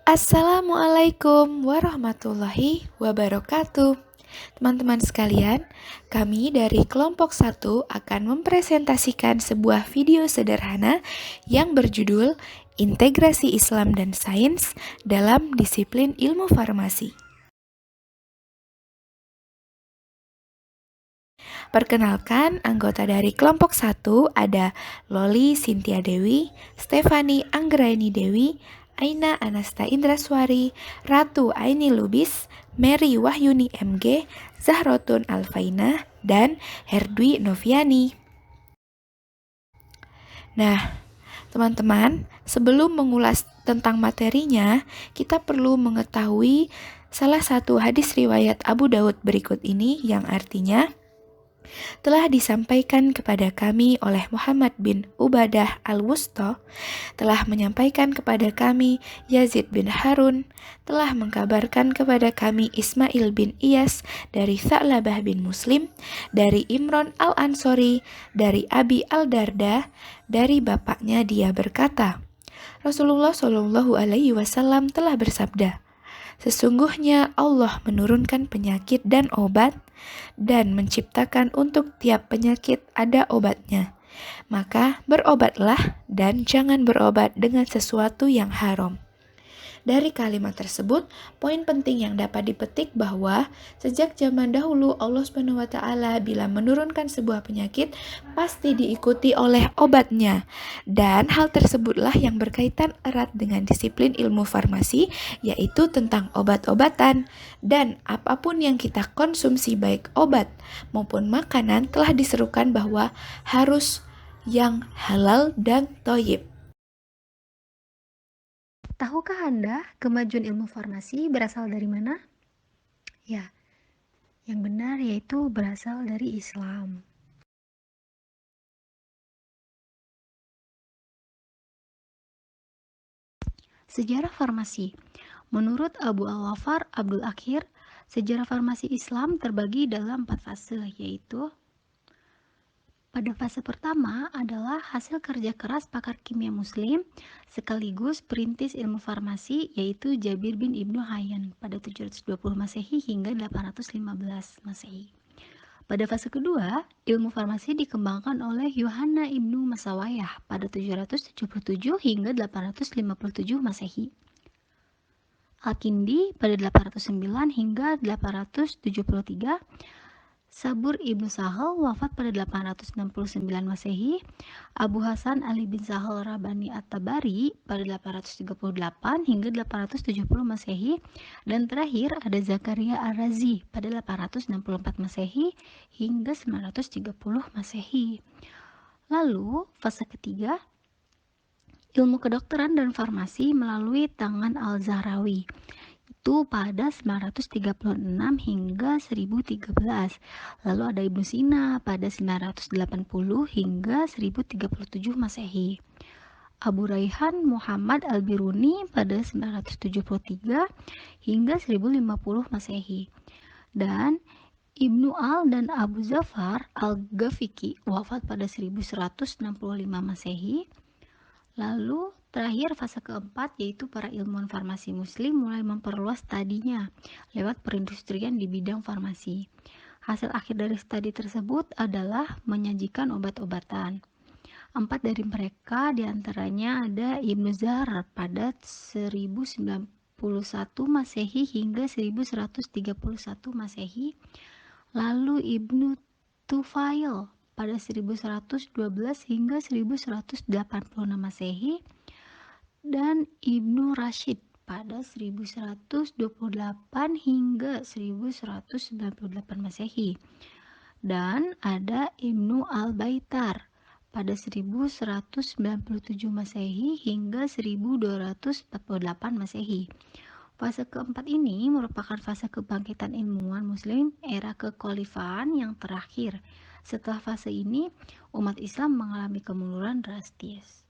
Assalamualaikum warahmatullahi wabarakatuh. Teman-teman sekalian, kami dari kelompok 1 akan mempresentasikan sebuah video sederhana yang berjudul Integrasi Islam dan Sains dalam Disiplin Ilmu Farmasi. Perkenalkan, anggota dari kelompok 1 ada Loli Sintia Dewi, Stefani Anggraini Dewi, Aina Anasta Indraswari, Ratu Aini Lubis, Mary Wahyuni MG, Zahrotun Alfaina, dan Herdwi Noviani. Nah, teman-teman, sebelum mengulas tentang materinya, kita perlu mengetahui salah satu hadis riwayat Abu Daud berikut ini yang artinya, telah disampaikan kepada kami oleh Muhammad bin Ubadah al-Wusta, telah menyampaikan kepada kami Yazid bin Harun, telah mengkabarkan kepada kami Ismail bin Iyas dari Tha'labah bin Muslim, dari Imron al-Ansori, dari Abi al-Darda, dari bapaknya dia berkata, Rasulullah Shallallahu Alaihi Wasallam telah bersabda, sesungguhnya Allah menurunkan penyakit dan obat, dan menciptakan untuk tiap penyakit ada obatnya. Maka berobatlah dan jangan berobat dengan sesuatu yang haram. Dari kalimat tersebut, poin penting yang dapat dipetik bahwa sejak zaman dahulu Allah SWT bila menurunkan sebuah penyakit pasti diikuti oleh obatnya. Dan hal tersebutlah yang berkaitan erat dengan disiplin ilmu farmasi, yaitu tentang obat-obatan. Dan apapun yang kita konsumsi baik obat maupun makanan telah diserukan bahwa harus yang halal dan thayyib. Tahukah Anda kemajuan ilmu farmasi berasal dari mana? Ya, yang benar yaitu berasal dari Islam. Sejarah farmasi. Menurut Abu Al-Wafar Abdul Akhir, sejarah farmasi Islam terbagi dalam 4 fase, yaitu pada fase pertama adalah hasil kerja keras pakar kimia muslim sekaligus perintis ilmu farmasi, yaitu Jabir bin Ibnu Hayyan pada 720 Masehi hingga 815 Masehi. Pada fase kedua, ilmu farmasi dikembangkan oleh Yohanna ibnu Masawayah pada 777 hingga 857 Masehi. Al-Kindi pada 809 hingga 873, Sabur ibnu Sahal wafat pada 869 Masehi, Abu Hasan Ali bin Sahal Rabani At-Tabari pada 838 hingga 870 Masehi, dan terakhir ada Zakaria Ar-Razi pada 864 Masehi hingga 930 Masehi. Lalu, fase ketiga, ilmu kedokteran dan farmasi melalui tangan Al-Zahrawi, itu pada 936 hingga 1013. Lalu ada Ibnu Sina pada 980 hingga 1037 Masehi. Abu Raihan Muhammad Al-Biruni pada 973 hingga 1050 Masehi. Dan Ibnu Al dan Abu Zafar Al-Ghafiqi wafat pada 1165 Masehi. Lalu terakhir fase keempat, yaitu para ilmuwan farmasi muslim mulai memperluas studinya lewat perindustrian di bidang farmasi. Hasil akhir dari studi tersebut adalah menyajikan obat-obatan. 4 dari mereka diantaranya ada Ibnu Zar pada 1091 Masehi hingga 1131 Masehi. Lalu Ibnu Tufail pada 1112 hingga 1186 Masehi, dan Ibnu Rashid pada 1128 hingga 1198 Masehi. Dan ada Ibnu Al-Baitar pada 1197 Masehi hingga 1248 Masehi. Fase keempat ini merupakan fase kebangkitan ilmuwan muslim era kekhalifahan yang terakhir. Setelah fase ini, umat Islam mengalami kemunduran drastis.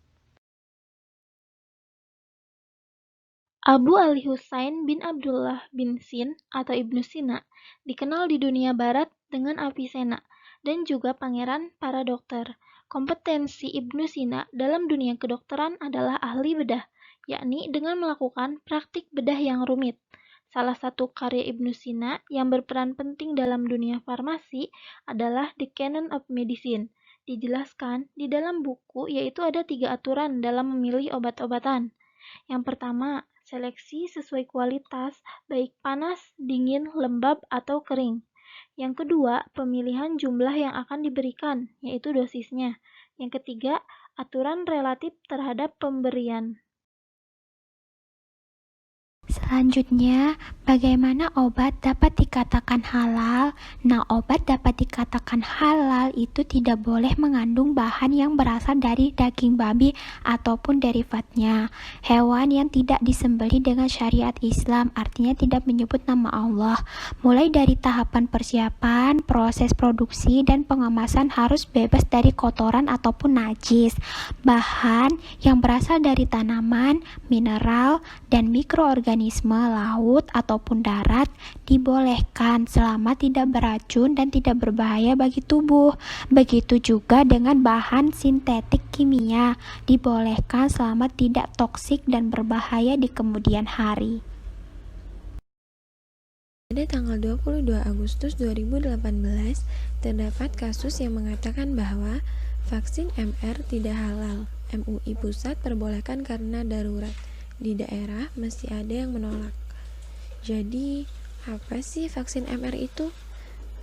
Abu Ali Husain bin Abdullah bin Sin atau Ibnu Sina dikenal di dunia barat dengan Avicenna dan juga pangeran para dokter. Kompetensi Ibnu Sina dalam dunia kedokteran adalah ahli bedah yakni dengan melakukan praktik bedah yang rumit. Salah satu karya Ibnu Sina yang berperan penting dalam dunia farmasi adalah The Canon of Medicine. Dijelaskan di dalam buku yaitu ada 3 aturan dalam memilih obat-obatan. Yang pertama, seleksi sesuai kualitas, baik panas, dingin, lembab, atau kering. Yang kedua, pemilihan jumlah yang akan diberikan, yaitu dosisnya. Yang ketiga, aturan relatif terhadap pemberian. Selanjutnya, bagaimana obat dapat dikatakan halal? Nah, obat dapat dikatakan halal itu tidak boleh mengandung bahan yang berasal dari daging babi ataupun derivatnya. Hewan yang tidak disembelih dengan syariat Islam, artinya tidak menyebut nama Allah. Mulai dari tahapan persiapan, proses produksi, dan pengemasan harus bebas dari kotoran ataupun najis. Bahan yang berasal dari tanaman, mineral, dan mikroorganisme laut ataupun darat dibolehkan selama tidak beracun dan tidak berbahaya bagi tubuh. Begitu juga dengan bahan sintetik kimia, dibolehkan selama tidak toksik dan berbahaya di kemudian hari. Pada tanggal 22 Agustus 2018, terdapat kasus yang mengatakan bahwa vaksin MR tidak halal. MUI Pusat perbolehkan karena darurat. Di daerah masih ada yang menolak. Jadi, apa sih vaksin MR itu?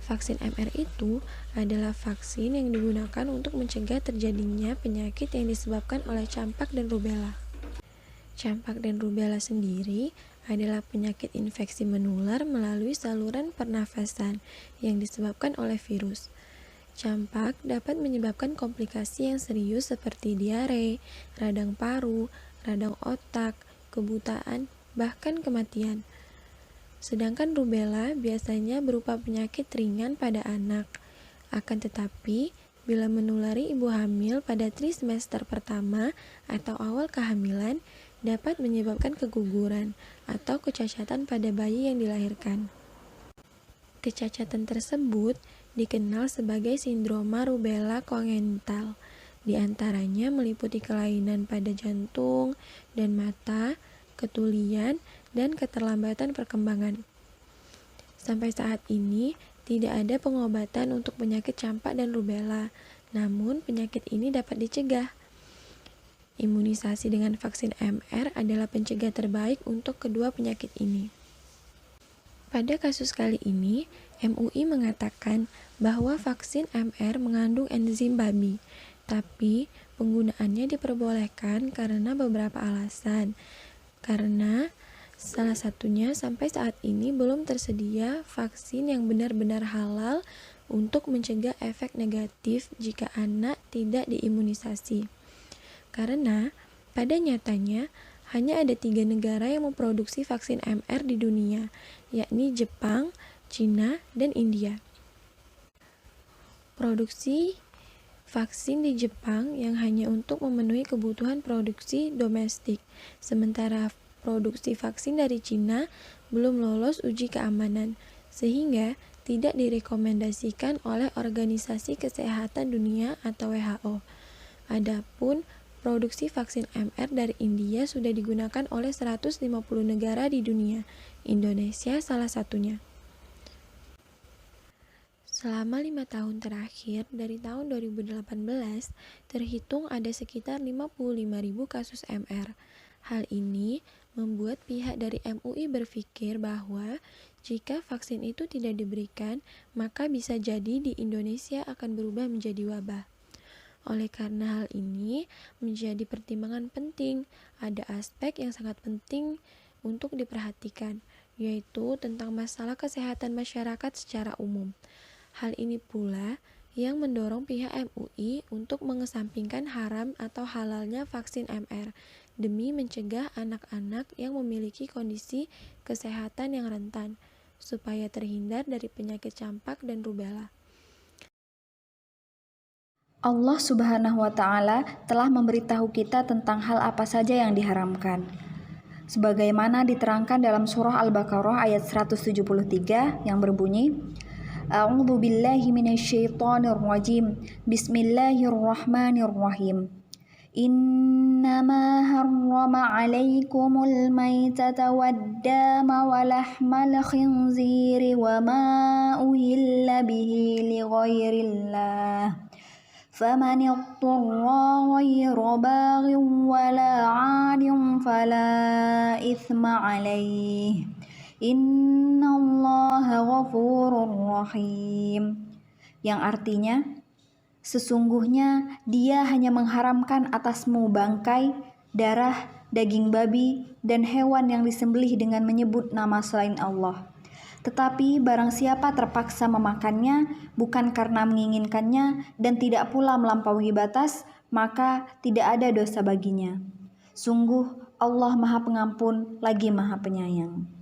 Vaksin MR itu adalah vaksin yang digunakan untuk mencegah terjadinya penyakit yang disebabkan oleh campak dan rubella. Campak dan rubella sendiri adalah penyakit infeksi menular melalui saluran pernafasan yang disebabkan oleh virus. Campak dapat menyebabkan komplikasi yang serius seperti diare, radang paru, radang otak, kebutaan, bahkan kematian. Sedangkan rubella biasanya berupa penyakit ringan pada anak. Akan tetapi, bila menulari ibu hamil pada trimester pertama atau awal kehamilan, dapat menyebabkan keguguran atau kecacatan pada bayi yang dilahirkan. Kecacatan tersebut dikenal sebagai sindroma rubella kongenital. Di antaranya meliputi kelainan pada jantung dan mata, ketulian, dan keterlambatan perkembangan. Sampai saat ini, tidak ada pengobatan untuk penyakit campak dan rubella, namun penyakit ini dapat dicegah. Imunisasi dengan vaksin MR adalah pencegah terbaik untuk kedua penyakit ini. Pada kasus kali ini, MUI mengatakan bahwa vaksin MR mengandung enzim babi, tapi penggunaannya diperbolehkan karena beberapa alasan. Karena salah satunya sampai saat ini belum tersedia vaksin yang benar-benar halal untuk mencegah efek negatif jika anak tidak diimunisasi. Karena pada nyatanya hanya ada 3 negara yang memproduksi vaksin MR di dunia, yakni Jepang, Cina, dan India. Produksi vaksin di Jepang yang hanya untuk memenuhi kebutuhan produksi domestik, sementara produksi vaksin dari Cina belum lolos uji keamanan, sehingga tidak direkomendasikan oleh Organisasi Kesehatan Dunia atau WHO. Adapun produksi vaksin MR dari India sudah digunakan oleh 150 negara di dunia, Indonesia salah satunya. Selama 5 tahun terakhir, dari tahun 2018, terhitung ada sekitar 55.000 kasus MR. Hal ini membuat pihak dari MUI berpikir bahwa jika vaksin itu tidak diberikan, maka bisa jadi di Indonesia akan berubah menjadi wabah. Oleh karena hal ini menjadi pertimbangan penting, ada aspek yang sangat penting untuk diperhatikan, yaitu tentang masalah kesehatan masyarakat secara umum. Hal ini pula yang mendorong pihak MUI untuk mengesampingkan haram atau halalnya vaksin MR demi mencegah anak-anak yang memiliki kondisi kesehatan yang rentan, supaya terhindar dari penyakit campak dan rubella. Allah Subhanahu wa Ta'ala telah memberitahu kita tentang hal apa saja yang diharamkan. Sebagaimana diterangkan dalam surah Al-Baqarah ayat 173 yang berbunyi, A'udzu billahi minasyaitonir rajim. Bismillahirrahmanirrahim. Innama حرم عليكم الميتة والدم ولحم الخنزير وما أهل به لغير الله فمن اضطر غير باغ ولا عاد فلا إثم عليه إن الله غفور رحيم, yang artinya sesungguhnya Dia hanya mengharamkan atasmu bangkai, darah, daging babi, dan hewan yang disembelih dengan menyebut nama selain Allah. Tetapi barang siapa terpaksa memakannya bukan karena menginginkannya dan tidak pula melampaui batas, maka tidak ada dosa baginya. Sungguh Allah Maha Pengampun lagi Maha Penyayang.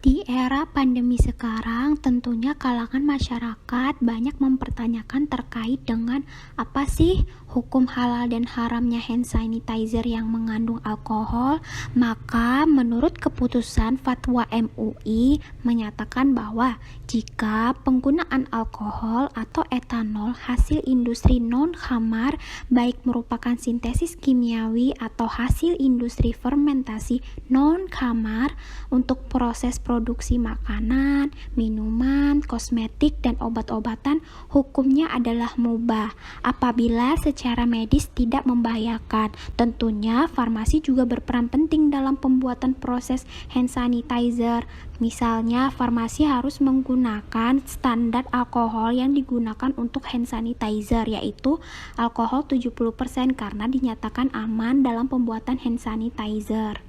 Di era pandemi sekarang, tentunya kalangan masyarakat banyak mempertanyakan terkait dengan apa sih hukum halal dan haramnya hand sanitizer yang mengandung alkohol. Maka menurut keputusan Fatwa MUI menyatakan bahwa jika penggunaan alkohol atau etanol hasil industri non-khamar, baik merupakan sintesis kimiawi atau hasil industri fermentasi non-khamar untuk proses produksi makanan, minuman, kosmetik, dan obat-obatan, hukumnya adalah mubah apabila secara medis tidak membahayakan. Tentunya farmasi juga berperan penting dalam pembuatan proses hand sanitizer. Misalnya, farmasi harus menggunakan standar alkohol yang digunakan untuk hand sanitizer, yaitu alkohol 70% karena dinyatakan aman dalam pembuatan hand sanitizer.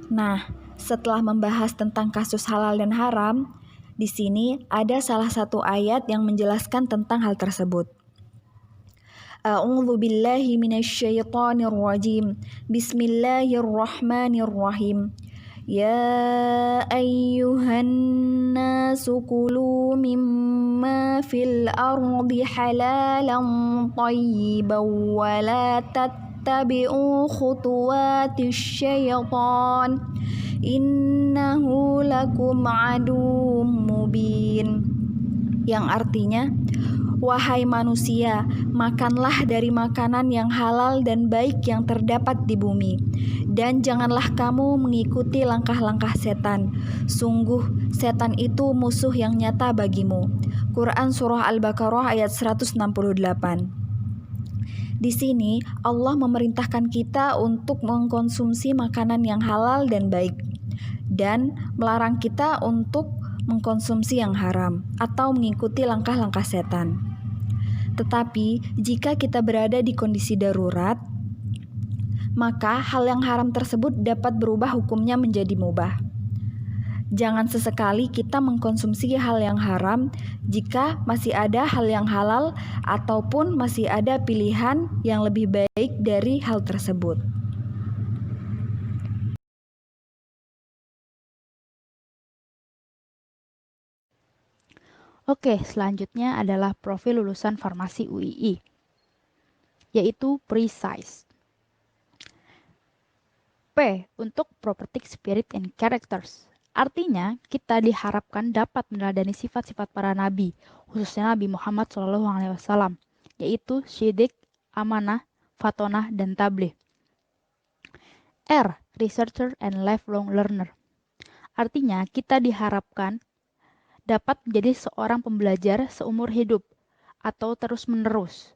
Nah, setelah membahas tentang kasus halal dan haram, di sini ada salah satu ayat yang menjelaskan tentang hal tersebut. A'udzu billahi minasyaitonir rajim. Bismillahirrahmanirrahim. Ya ayyuhan nasu kulu mimma fil ardi halalan thayyiban wa la tattabi'u khutuwatis syaitan innahu lakum aduwwum mubin, yang artinya, wahai manusia, makanlah dari makanan yang halal dan baik yang terdapat di bumi, dan janganlah kamu mengikuti langkah-langkah setan. Sungguh, setan itu musuh yang nyata bagimu. Quran Surah Al-Baqarah ayat 168. Di sini, Allah memerintahkan kita untuk mengkonsumsi makanan yang halal dan baik, dan melarang kita untuk mengkonsumsi yang haram atau mengikuti langkah-langkah setan. Tetapi, jika kita berada di kondisi darurat, maka hal yang haram tersebut dapat berubah hukumnya menjadi mubah. Jangan sesekali kita mengkonsumsi hal yang haram jika masih ada hal yang halal ataupun masih ada pilihan yang lebih baik dari hal tersebut. Oke, selanjutnya adalah profil lulusan farmasi UII, yaitu precise. P untuk prophetic spirit and characters. Artinya, kita diharapkan dapat meneladani sifat-sifat para nabi, khususnya Nabi Muhammad SAW, yaitu syidik, amanah, fatonah, dan tabligh. R. Researcher and lifelong learner. Artinya, kita diharapkan dapat menjadi seorang pembelajar seumur hidup atau terus-menerus.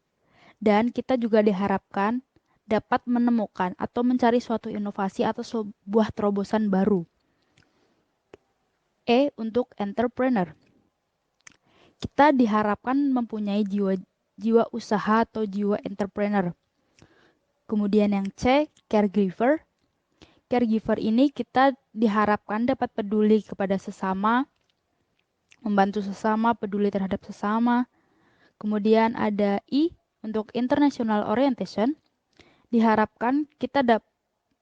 Dan kita juga diharapkan dapat menemukan atau mencari suatu inovasi atau sebuah terobosan baru. E untuk entrepreneur. Kita diharapkan mempunyai jiwa usaha atau jiwa entrepreneur. Kemudian yang C, caregiver. Caregiver ini kita diharapkan dapat peduli kepada sesama, membantu sesama, peduli terhadap sesama. Kemudian ada I untuk international orientation. Diharapkan kita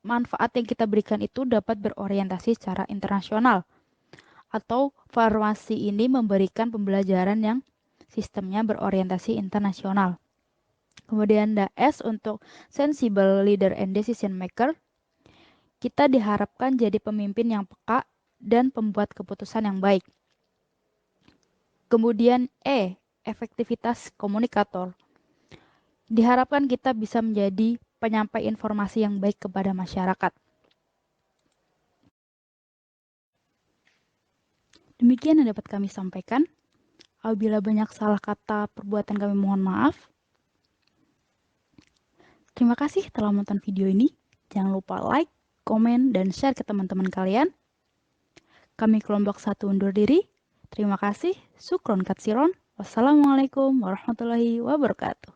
manfaat yang kita berikan itu dapat berorientasi secara internasional. Atau farmasi ini memberikan pembelajaran yang sistemnya berorientasi internasional. Kemudian ada S untuk sensible leader and decision maker. Kita diharapkan jadi pemimpin yang peka dan pembuat keputusan yang baik. Kemudian E, efektivitas komunikator. Diharapkan kita bisa menjadi penyampai informasi yang baik kepada masyarakat. Demikian yang dapat kami sampaikan. Apabila banyak salah kata perbuatan kami mohon maaf. Terima kasih telah menonton video ini. Jangan lupa like, komen, dan share ke teman-teman kalian. Kami kelompok 1 undur diri. Terima kasih. Syukron katsiron. Wassalamualaikum warahmatullahi wabarakatuh.